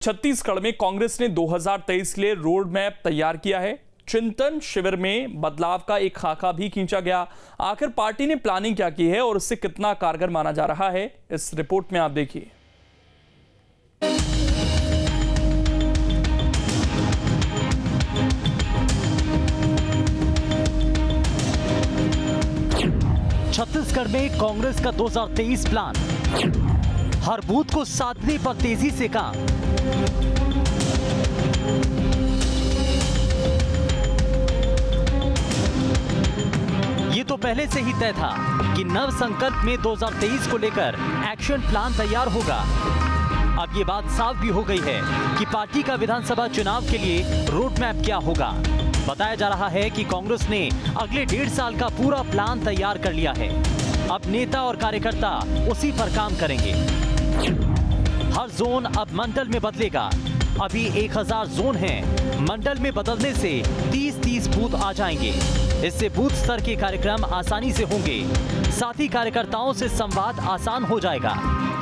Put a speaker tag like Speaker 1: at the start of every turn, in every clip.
Speaker 1: छत्तीसगढ़ में कांग्रेस ने 2023 के लिए रोड मैप तैयार किया है। चिंतन शिविर में बदलाव का एक खाका भी खींचा गया। आखिर पार्टी ने प्लानिंग क्या की है और इससे कितना कारगर माना जा रहा है, इस रिपोर्ट में आप देखिए।
Speaker 2: छत्तीसगढ़ में कांग्रेस का 2023 प्लान, हर बूथ को साधने पर तेजी से काम। ये तो पहले से ही तय था कि नव संकल्प में 2023 को लेकर एक्शन प्लान तैयार होगा। अब ये बात साफ भी हो गई है कि पार्टी का विधानसभा चुनाव के लिए रोड मैप क्या होगा। बताया जा रहा है कि कांग्रेस ने अगले 1.5 साल का पूरा प्लान तैयार कर लिया है। अब नेता और कार्यकर्ता उसी पर काम करेंगे। हर जोन अब मंडल में बदलेगा। अभी 1000 जोन हैं। मंडल में बदलने से 30-30 बूथ आ जाएंगे। इससे बूथ स्तर के कार्यक्रम आसानी से होंगे। साथ ही कार्यकर्ताओं से संवाद आसान हो जाएगा।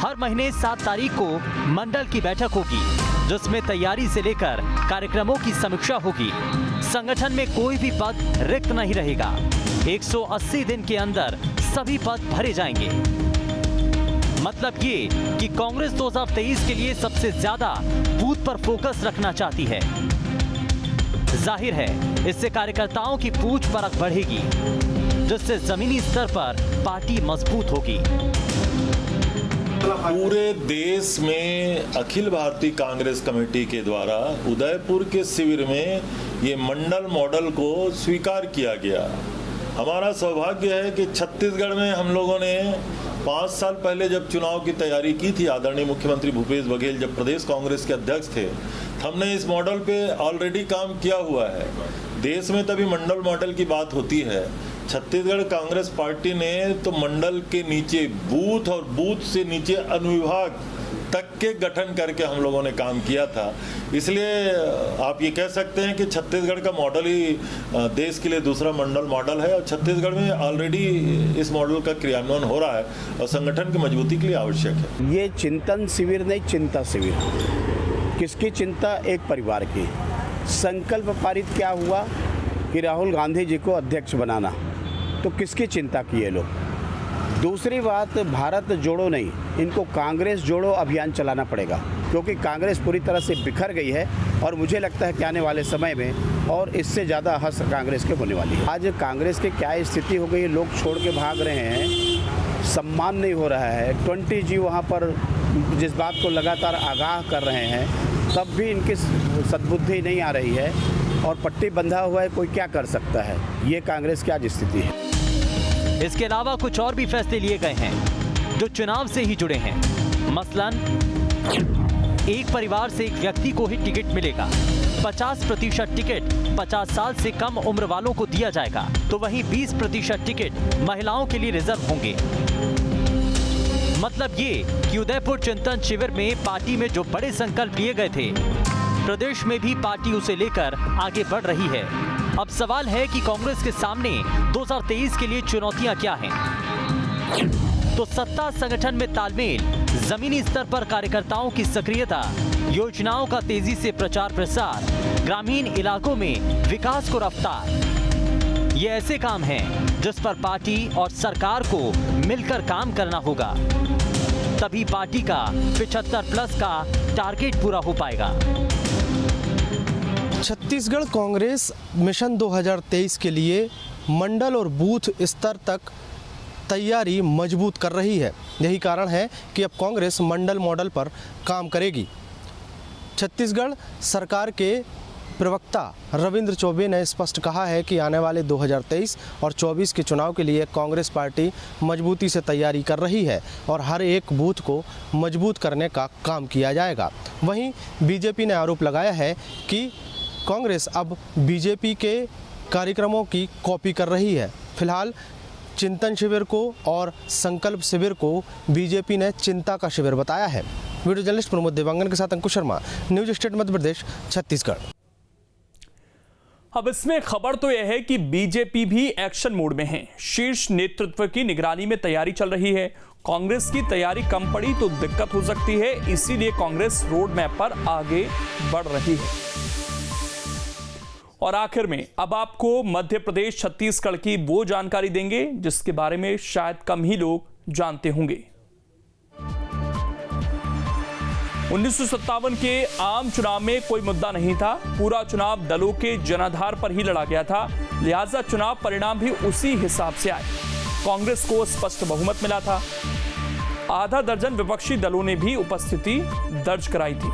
Speaker 2: हर महीने 7 तारीख को मंडल की बैठक होगी, जिसमें तैयारी से लेकर कार्यक्रमों की समीक्षा होगी। संगठन में कोई भी पद रिक्त नहीं रहेगा। 180 दिन के अंदर सभी पद भरे जाएंगे। मतलब ये कि कांग्रेस 2023 के लिए सबसे ज्यादा बूथ पर फोकस रखना चाहती है। जाहिर है, इससे कार्यकर्ताओं की पूछ परख बढ़ेगी, जिससे जमीनी स्तर पर पार्टी मजबूत होगी।
Speaker 3: पूरे देश में अखिल भारतीय कांग्रेस कमेटी के द्वारा उदयपुर के शिविर में ये मंडल मॉडल को स्वीकार किया गया। हमारा सौभाग्य है कि छत्तीसगढ़ में हम लोगों ने 5 साल पहले जब चुनाव की तैयारी की थी, आदरणीय मुख्यमंत्री भूपेश बघेल जब प्रदेश कांग्रेस के अध्यक्ष थे, हमने इस मॉडल पे ऑलरेडी काम किया हुआ है। देश में तभी मंडल मॉडल की बात होती है। छत्तीसगढ़ कांग्रेस पार्टी ने तो मंडल के नीचे बूथ और बूथ से नीचे अनुविभाग तक के गठन करके हम लोगों ने काम किया था। इसलिए आप ये कह सकते हैं कि छत्तीसगढ़ का मॉडल ही देश के लिए दूसरा मंडल मॉडल है और छत्तीसगढ़ में ऑलरेडी इस मॉडल का क्रियान्वयन हो रहा है और संगठन की मजबूती के लिए आवश्यक है।
Speaker 4: ये चिंतन शिविर नहीं, चिंता शिविर। किसकी चिंता? एक परिवार की। संकल्प पारित क्या हुआ कि राहुल गांधी जी को अध्यक्ष बनाना, तो किसकी चिंता की ये लोग? दूसरी बात, भारत जोड़ो नहीं, इनको कांग्रेस जोड़ो अभियान चलाना पड़ेगा, क्योंकि कांग्रेस पूरी तरह से बिखर गई है और मुझे लगता है कि आने वाले समय में और इससे ज़्यादा हस्त कांग्रेस के होने वाली है। आज कांग्रेस की क्या स्थिति हो गई है, लोग छोड़ के भाग रहे हैं, सम्मान नहीं हो रहा है। 20G वहाँ पर जिस बात को लगातार आगाह कर रहे हैं, तब भी इनकी सद्बुद्धि नहीं आ रही है और पट्टी बंधा हुआ है, कोई क्या कर सकता है। ये कांग्रेस की आज स्थिति है।
Speaker 2: इसके अलावा कुछ और भी फैसले लिए गए हैं जो चुनाव से ही जुड़े हैं। मसलन एक परिवार से एक व्यक्ति को ही टिकट मिलेगा। 50% टिकट 50 साल से कम उम्र वालों को दिया जाएगा, तो वहीं 20% टिकट महिलाओं के लिए रिजर्व होंगे। मतलब ये कि उदयपुर चिंतन शिविर में पार्टी में जो बड़े संकल्प लिए गए थे, प्रदेश में भी पार्टी उसे लेकर आगे बढ़ रही है। अब सवाल है कि कांग्रेस के सामने 2023 के लिए चुनौतियां क्या हैं? तो सत्ता संगठन में तालमेल, जमीनी स्तर पर कार्यकर्ताओं की सक्रियता, योजनाओं का तेजी से प्रचार प्रसार, ग्रामीण इलाकों में विकास को रफ्तार। ये ऐसे काम हैं जिस पर पार्टी और सरकार को मिलकर काम करना होगा, तभी पार्टी का 75+ का टारगेट पूरा हो पाएगा।
Speaker 5: छत्तीसगढ़ कांग्रेस मिशन 2023 के लिए मंडल और बूथ स्तर तक तैयारी मजबूत कर रही है। यही कारण है कि अब कांग्रेस मंडल मॉडल पर काम करेगी। छत्तीसगढ़ सरकार के प्रवक्ता रविंद्र चौबे ने स्पष्ट कहा है कि आने वाले 2023 और 24 के चुनाव के लिए कांग्रेस पार्टी मजबूती से तैयारी कर रही है और हर एक बूथ को मजबूत करने का काम किया जाएगा। वहीं बीजेपी ने आरोप लगाया है कि कांग्रेस अब बीजेपी के कार्यक्रमों की कॉपी कर रही है। फिलहाल चिंतन शिविर को और संकल्प शिविर को बीजेपी ने चिंता का शिविर बताया है। वीडियो जर्नलिस्ट प्रमोद देवांगन के साथ अंकुश शर्मा, न्यूज स्टेट मध्य प्रदेश, छत्तीसगढ़।
Speaker 1: अब इसमें खबर तो यह है कि बीजेपी भी एक्शन मोड में है। शीर्ष नेतृत्व की निगरानी में तैयारी चल रही है। कांग्रेस की तैयारी कम पड़ी तो दिक्कत हो सकती है, इसीलिए कांग्रेस रोड मैप पर आगे बढ़ रही है। और आखिर में अब आपको मध्य प्रदेश छत्तीसगढ़ की वो जानकारी देंगे जिसके बारे में शायद कम ही लोग जानते होंगे। 1957 के आम चुनाव में कोई मुद्दा नहीं था, पूरा चुनाव दलों के जनाधार पर ही लड़ा गया था, लिहाजा चुनाव परिणाम भी उसी हिसाब से आए। कांग्रेस को स्पष्ट बहुमत मिला था, आधा दर्जन विपक्षी दलों ने भी उपस्थिति दर्ज कराई थी।